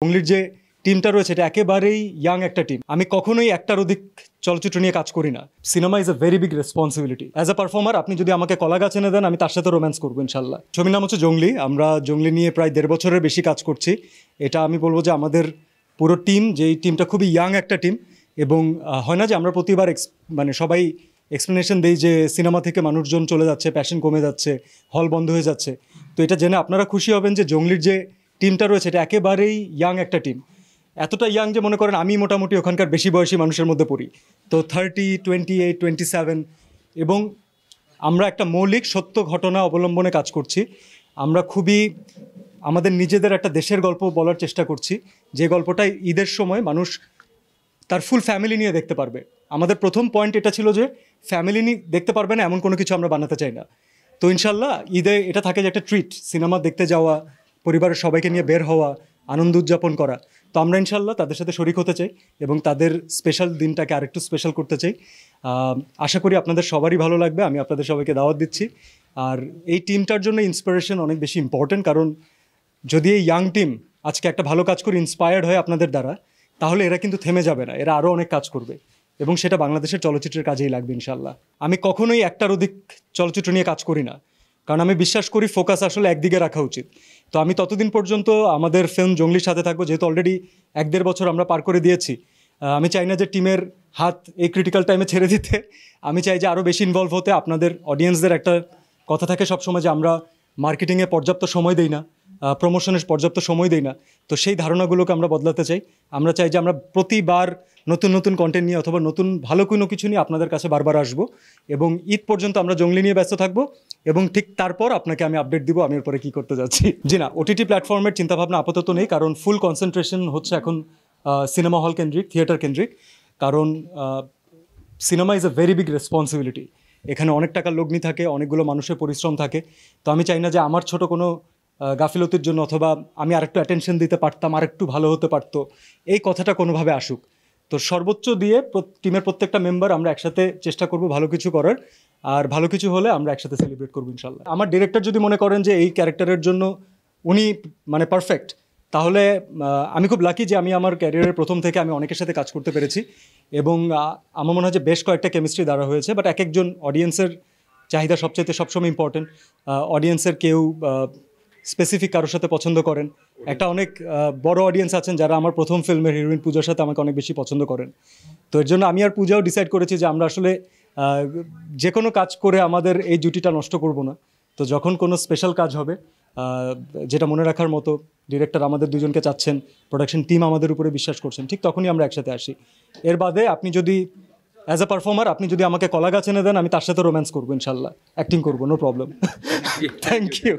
জংলির যে টিমটা রয়েছে এটা একেবারেই ইয়াং একটা টিম। আমি কখনোই একটার অধিক চলচ্চিত্র নিয়ে কাজ করি না। Cinema is a very big responsibility. As a performer আপনি যদি আমাকে কলা গাছ এনে দেন আমি তার সাথে রোম্যান্স করবো ইনশাল্লাহ। ছবির নাম হচ্ছে জংলি। আমরা জংলি নিয়ে প্রায় 1.5 বছরের বেশি কাজ করছি। এটা আমি বলবো যে আমাদের পুরো টিম, যেই টিমটা খুবই ইয়াং একটা টিম, এবং হয় না যে আমরা প্রতিবার মানে সবাই এক্সপ্লেনেশন দেই যে সিনেমা থেকে মানুষজন চলে যাচ্ছে, প্যাশন কমে যাচ্ছে, হল বন্ধ হয়ে যাচ্ছে। তো এটা জেনে আপনারা খুশি হবেন যে জংলির যে টিমটা রয়েছে এটা একেবারেই ইয়াং একটা টিম। এতটা ইয়াং যে মনে করেন আমি মোটামুটি ওখানকার বেশি বয়সী মানুষের মধ্যে পড়ি। তো 30, 28, 27, এবং আমরা একটা মৌলিক সত্য ঘটনা অবলম্বনে কাজ করছি। আমরা খুবই আমাদের নিজেদের একটা দেশের গল্প বলার চেষ্টা করছি, যে গল্পটাই ঈদের সময় মানুষ তার ফুল ফ্যামিলি নিয়ে দেখতে পারবে। আমাদের প্রথম পয়েন্ট এটা ছিল যে ফ্যামিলি নিয়ে দেখতে পারবে না এমন কোনো কিছু আমরা বানাতে চাই না। তো ইনশাল্লাহ ঈদে এটা থাকে যে একটা ট্রিট, সিনেমা দেখতে যাওয়া, পরিবারের সবাইকে নিয়ে বের হওয়া, আনন্দ উদযাপন করা। তো আমরা ইনশাল্লাহ তাদের সাথে শরিক হতে চাই এবং তাদের স্পেশাল দিনটাকে আরেকটু স্পেশাল করতে চাই। আশা করি আপনাদের সবারই ভালো লাগবে। আমি আপনাদের সবাইকে দাওয়াত দিচ্ছি। আর এই টিমটার জন্য ইন্সপিরেশন অনেক বেশি ইম্পর্টেন্ট, কারণ যদি এই ইয়াং টিম আজকে একটা ভালো কাজ করে ইন্সপায়ার্ড হয় আপনাদের দ্বারা, তাহলে এরা কিন্তু থেমে যাবে না, এরা আরও অনেক কাজ করবে এবং সেটা বাংলাদেশের চলচ্চিত্রের কাজেই লাগবে ইনশাল্লাহ। আমি কখনোই একটার অধিক চলচ্চিত্র নিয়ে কাজ করি না, কারণ আমি বিশ্বাস করি ফোকাস আসলে একদিকে রাখা উচিত। তো আমি ততদিন পর্যন্ত আমাদের ফিল্ম জংলির সাথে থাকবো, যেহেতু অলরেডি 1-1.5 বছর আমরা পার করে দিয়েছি। আমি চাই না যে টিমের হাত এই ক্রিটিক্যাল টাইমে ছেড়ে দিতে। আমি চাই যে আরও বেশি ইনভলভ হতে। আপনাদের অডিয়েন্সদের একটা কথা থাকে সবসময় যে আমরা মার্কেটিংয়ে পর্যাপ্ত সময় দিই না, প্রমোশনের পর্যাপ্ত সময় দিই না। তো সেই ধারণাগুলোকে আমরা বদলাতে চাই। আমরা চাই যে আমরা প্রতিবার নতুন নতুন কন্টেন্ট নিয়ে অথবা নতুন ভালো কোনো কিছু নিয়ে আপনাদের কাছে বারবার আসবো, এবং ঈদ পর্যন্ত আমরা জংলি নিয়ে ব্যস্ত থাকবো, এবং ঠিক তারপর আপনাকে আমি আপডেট দিব আমি এরপরে কী করতে যাচ্ছি। জি না, ওটিটি প্ল্যাটফর্মের চিন্তাভাবনা আপাতত নেই, কারণ ফুল কনসেন্ট্রেশন হচ্ছে এখন সিনেমা হল কেন্দ্রিক, থিয়েটার কেন্দ্রিক। কারণ cinema is a very big responsibility. এখানে অনেক টাকার লগ্নি থাকে, অনেকগুলো মানুষের পরিশ্রম থাকে। তো আমি চাই না যে আমার ছোট কোনো গাফিলতির জন্য অথবা আমি আরেকটু অ্যাটেনশন দিতে পারতাম, আরেকটু ভালো হতে পারতো, এই কথাটা কোনোভাবে আসুক। তো সর্বোচ্চ দিয়ে টিমের প্রত্যেকটা মেম্বার আমরা একসাথে চেষ্টা করব ভালো কিছু করার, আর ভালো কিছু হলে আমরা একসাথে সেলিব্রেট করবো ইনশাল্লাহ। আমার ডিরেক্টর যদি মনে করেন যে এই ক্যারেক্টারের জন্য উনি মানে পারফেক্ট, তাহলে আমি খুব লাকি যে আমি আমার ক্যারিয়ারের প্রথম থেকে আমি অনেকের সাথে কাজ করতে পেরেছি, এবং আমার মনে হয় যে বেশ কয়েকটা কেমিস্ট্রি দ্বারা হয়েছে। বাট এক একজন অডিয়েন্সের চাহিদা সবচাইতে সবসময় ইম্পর্টেন্ট। অডিয়েন্সের কেউ স্পেসিফিক কারোর সাথে পছন্দ করেন। একটা অনেক বড় অডিয়েন্স আছেন যারা আমার প্রথম ফিল্মের হিরোইন পূজার সাথে আমাকে অনেক বেশি পছন্দ করেন। তো এর জন্য আমি আর পূজাও ডিসাইড করেছি যে আমরা আসলে যে কোনো কাজ করে আমাদের এই জুটিটা নষ্ট করব না। তো যখন কোনো স্পেশাল কাজ হবে যেটা মনে রাখার মতো, ডিরেক্টর আমাদের দুজনকে চাচ্ছেন, প্রোডাকশন টিম আমাদের উপরে বিশ্বাস করছেন, ঠিক তখনই আমরা একসাথে আসি। এর বাদে আপনি যদি অ্যাজ আ পারফর্মার আপনি যদি আমাকে কলা গাছ এনে দেন আমি তার সাথে রোম্যান্স করবো ইনশাল্লাহ, অ্যাক্টিং করবো, নো প্রবলেম। Thank you.